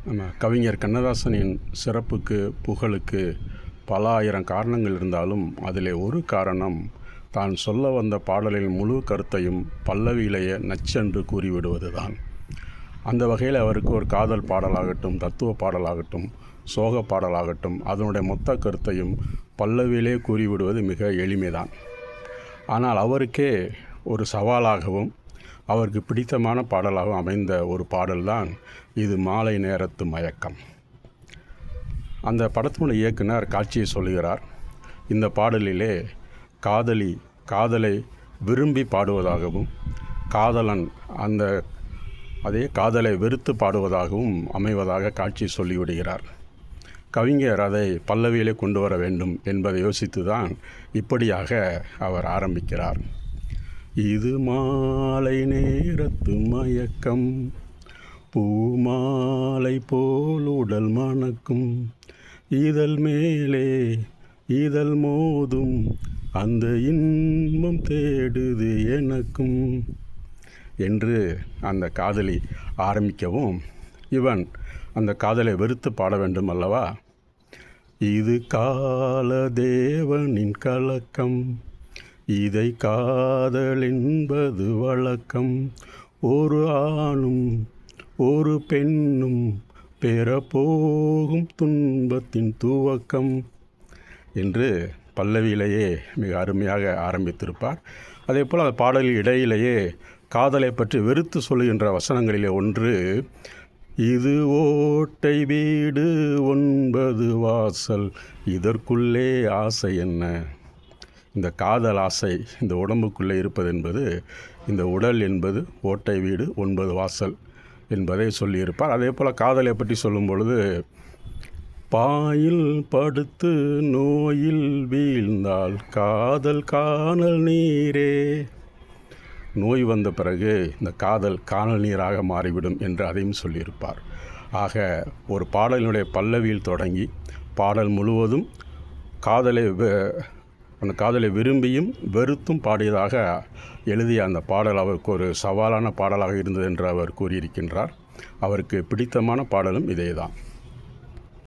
நம்ம கவிஞர் கண்ணதாசனின் சிறப்புக்கு புகழுக்கு பல ஆயிரம் காரணங்கள் இருந்தாலும் அதில் ஒரு காரணம் தான் சொல்ல வந்த பாடலின் முழு கருத்தையும் பல்லவியிலேயே நச்சென்று கூறிவிடுவது தான். அந்த வகையில் அவருக்கு ஒரு காதல் பாடலாகட்டும், தத்துவ பாடலாகட்டும், சோக பாடலாகட்டும், அதனுடைய மொத்த கருத்தையும் பல்லவியிலே கூறிவிடுவது மிக எளிமைதான். ஆனால் அவருக்கே ஒரு சவாலாகவும் அவருக்கு பிடித்தமான பாடலாகவும் அமைந்த ஒரு பாடல்தான் இது மாலை நேரத்து மயக்கம். அந்த படத்தினுடைய இயக்குனர் காட்சியை சொல்லுகிறார். இந்த பாடலிலே காதலை விரும்பி பாடுவதாகவும் காதலன் அதே காதலை வெறுத்து பாடுவதாகவும் அமைவதாக காட்சி சொல்லிவிடுகிறார். கவிஞர் அதை பல்லவியிலே கொண்டு வர வேண்டும் என்பதை யோசித்து தான் இப்படியாக அவர் ஆரம்பிக்கிறார். இது மாலை நேரத்து மயக்கம், பூமாலை போல் உடல் மணக்கும், இதழ் மேலே இதழ் மோதும், அந்த இன்பம் தேடுது எனக்கும் என்று அந்த காதலி ஆரம்பிக்கவும் இவன் அந்த காதலை வெறுத்து பாட வேண்டும் அல்லவா. இது கால தேவனின் கலக்கம், இதை காதல் என்பது வழக்கம், ஒரு ஆணும் ஒரு பெண்ணும் பெறப்போகும் துன்பத்தின் துவக்கம் என்று பல்லவியிலேயே மிக அருமையாக ஆரம்பித்திருப்பார். அதே போல் அந்த பாடலில் இடையிலேயே காதலை பற்றி வெறுத்து சொல்லுகின்ற வசனங்களிலே ஒன்று, இது ஓட்டை வீடு 9 வாசல், இதற்குள்ளே ஆசை என்ன. இந்த காதல் ஆசை இந்த உடம்புக்குள்ளே இருப்பது என்பது, இந்த உடல் என்பது ஓட்டை வீடு 9 வாசல் என்பதை சொல்லியிருப்பார். அதே போல் காதலை பற்றி சொல்லும் பொழுது, பாயில் படுத்து நோயில் வீழ்ந்தால் காதல் காணல் நீரே. நோய் வந்த பிறகு இந்த காதல் காணல் நீராக மாறிவிடும் என்று அதையும் சொல்லியிருப்பார். ஆக ஒரு பாடலினுடைய பல்லவியில் தொடங்கி பாடல் முழுவதும் அந்த காதலை விரும்பியும் வெறுத்தும் பாடியதாக எழுதிய அந்த பாடல் அவருக்கு ஒரு சவாலான பாடலாக இருந்தது என்று அவர் கூறியிருக்கின்றார். அவருக்கு பிடித்தமான பாடலும் இதே தான்.